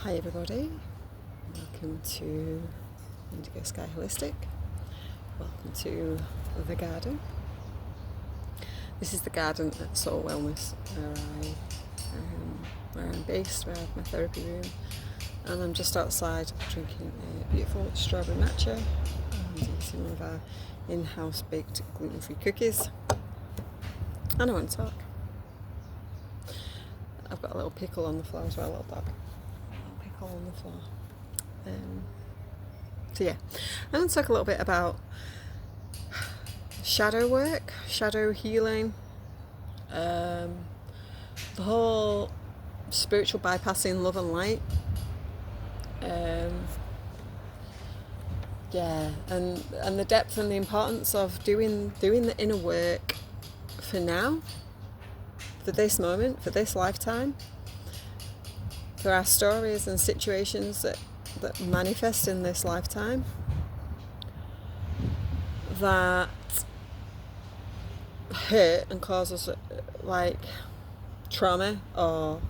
Hi everybody, welcome to Indigo Sky Holistic, welcome to the garden. This is the garden at Soul Wellness where I'm based, where I have my therapy room, and I'm just outside drinking a beautiful strawberry matcha and eating one of our in-house baked gluten-free cookies, and I want to talk. I've got a little pickle on the floor as well, a little dog. On the floor. I'm going to talk a little bit about shadow work, shadow healing, the whole spiritual bypassing love and light, and the depth and the importance of doing the inner work for now, for this moment, for this lifetime. For our stories and situations that manifest in this lifetime, that hurt and cause us like trauma or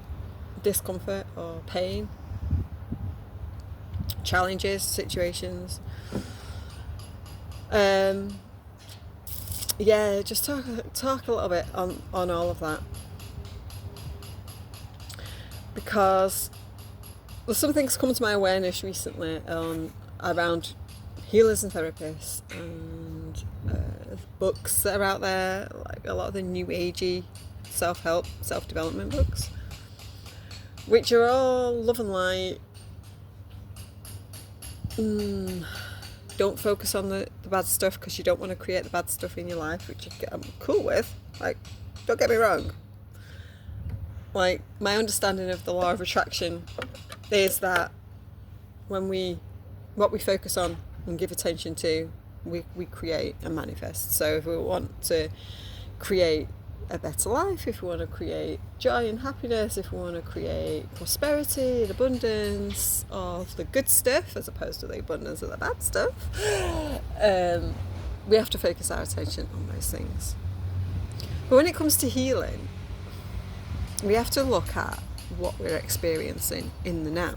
discomfort or pain, challenges, situations. Just talk a little bit on all of that. Because there's some things come to my awareness recently around healers and therapists and books that are out there, like a lot of the new agey self-help, self-development books, which are all love and light. Don't focus on the bad stuff because you don't want to create the bad stuff in your life, which I'm cool with. Like, don't get me wrong. Like, my understanding of the law of attraction is that what we focus on and give attention to, we create and manifest. So if we want to create a better life, if we want to create joy and happiness, if we want to create prosperity and abundance of the good stuff as opposed to the abundance of the bad stuff, we have to focus our attention on those things. But when it comes to healing, we have to look at what we're experiencing in the now.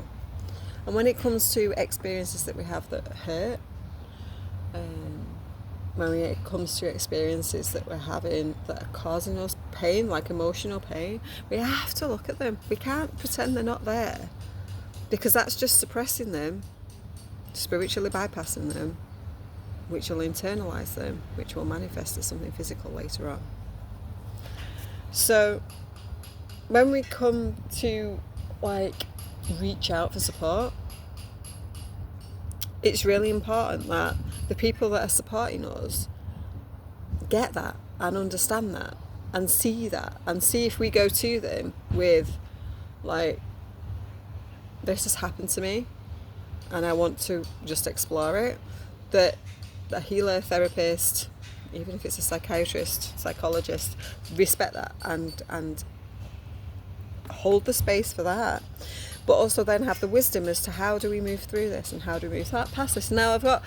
And when it comes to experiences that we have that hurt, when it comes to experiences that we're having that are causing us pain, like emotional pain, we have to look at them. We can't pretend they're not there, because that's just suppressing them, spiritually bypassing them, which will internalize them, which will manifest as something physical later on. So when we come to reach out for support, it's really important that the people that are supporting us get that and understand that and see that, and see if we go to them with this has happened to me and I want to just explore it, that a healer, therapist, even if it's a psychiatrist, psychologist, respect that and hold the space for that, but also then have the wisdom as to how do we move through this and how do we move past this. Now I've got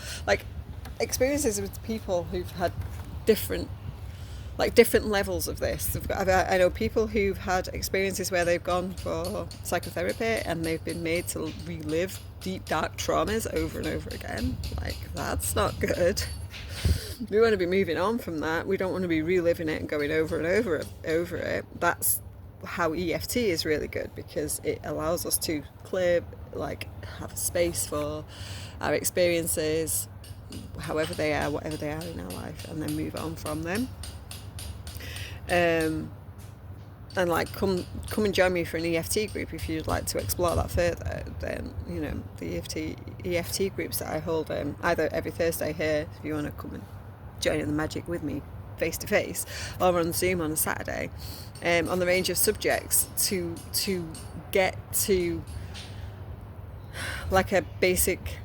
experiences with people who've had different levels of this. I know people who've had experiences where they've gone for psychotherapy and they've been made to relive deep dark traumas over and over again. That's not good. We want to be moving on from that. We don't want to be reliving it and going over and over it. That's how EFT is really good, because it allows us to clear, have space for our experiences, however they are, whatever they are in our life, and then move on from them. And come and join me for an EFT group if you'd like to explore that further. Then the EFT groups that I hold either every Thursday here, if you want to come and join in the magic with me face to face, or on Zoom on a Saturday, on the range of subjects to get to a basic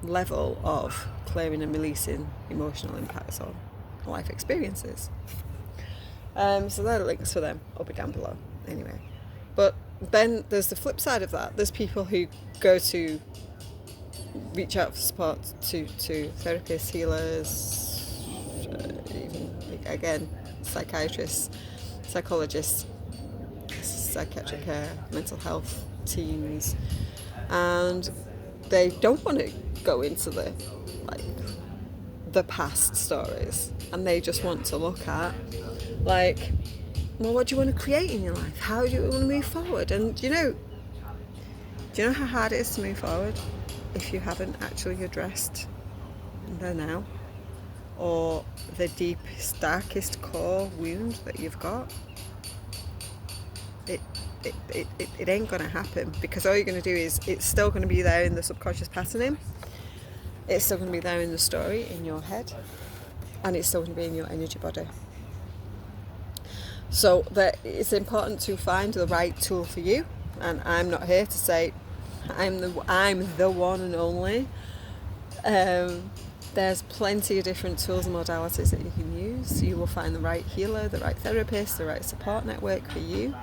level of clearing and releasing emotional impacts on life experiences. So there are links for them. I'll be down below anyway. But then there's the flip side of that. There's people who go to reach out for support to therapists, healers, even again psychiatrists, psychologists, psychiatric care, mental health teams, and they don't want to go into the past stories, and they just want to look at well, what do you want to create in your life? How do you want to move forward? And do you know how hard it is to move forward if you haven't actually addressed the now, or the deepest, darkest core wound that you've got? It ain't going to happen, because all you're going to do is, it's still going to be there in the subconscious patterning, it's still going to be there in the story in your head, and it's still going to be in your energy body. So that it's important to find the right tool for you, and I'm not here to say I'm the one and only. There's plenty of different tools and modalities that you can use. You will find the right healer, the right therapist, the right support network for you,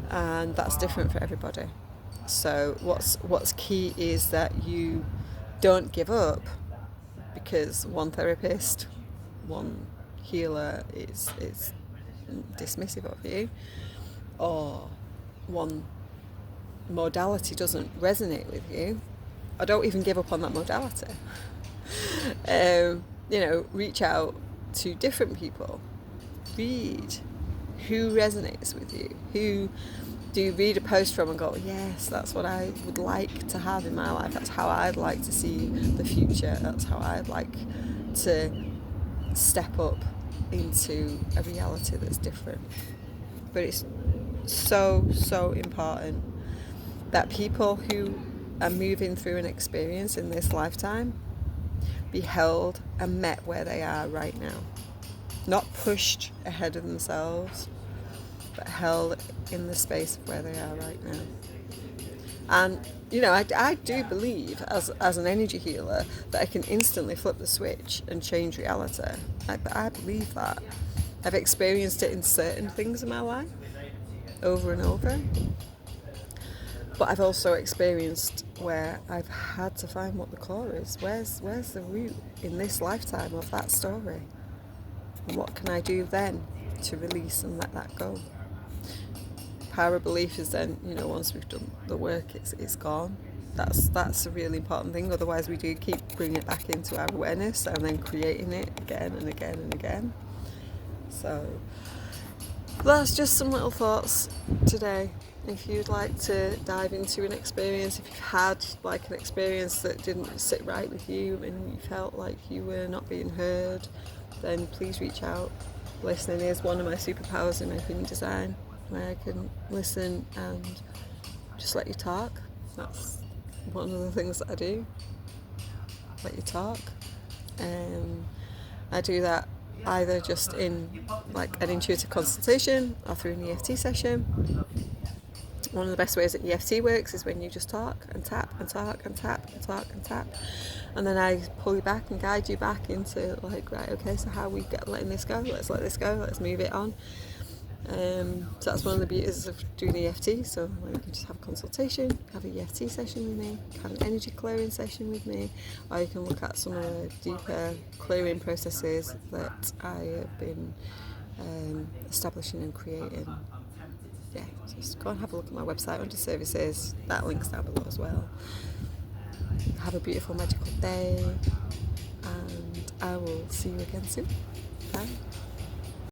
and that's different for everybody. So what's key is that you don't give up because one therapist, one healer is dismissive of you, or one modality doesn't resonate with you. I don't even give up on that modality. Reach out to different people. Read who resonates with you. Who do you read a post from and go, yes, that's what I would like to have in my life. That's how I'd like to see the future. That's how I'd like to step up into a reality that's different. But it's so important that people who are moving through an experience in this lifetime be held and met where they are right now, not pushed ahead of themselves, but held in the space of where they are right now. And I do believe as an energy healer that I can instantly flip the switch and change reality. I believe that. I've experienced it in certain things in my life over and over, but I've also experienced where I've had to find what the core is. Where's the root in this lifetime of that story, and what can I do then to release and let that go? Power of belief is then, once we've done the work, it's gone. That's a really important thing. Otherwise, we do keep bringing it back into our awareness and then creating it again and again and again. So that's just some little thoughts today. If you'd like to dive into an experience, if you've had an experience that didn't sit right with you and you felt like you were not being heard, then please reach out. Listening is one of my superpowers in my human design, where I can listen and just let you talk. That's one of the things that I do. Let you talk. I do that either just in an intuitive consultation or through an EFT session. One of the best ways that EFT works is when you just talk and tap and talk and tap and talk and tap, and then I pull you back and guide you back into right, okay, so how are we letting this go? Let's let this go. Let's move it on. So that's one of the beauties of doing EFT. So you can just have a consultation, have an EFT session with me, have an energy clearing session with me, or you can look at some of the deeper clearing processes that I have been establishing and creating. Yeah, just go and have a look at my website under services. That link's down below as well. Have a beautiful magical day, and I will see you again soon.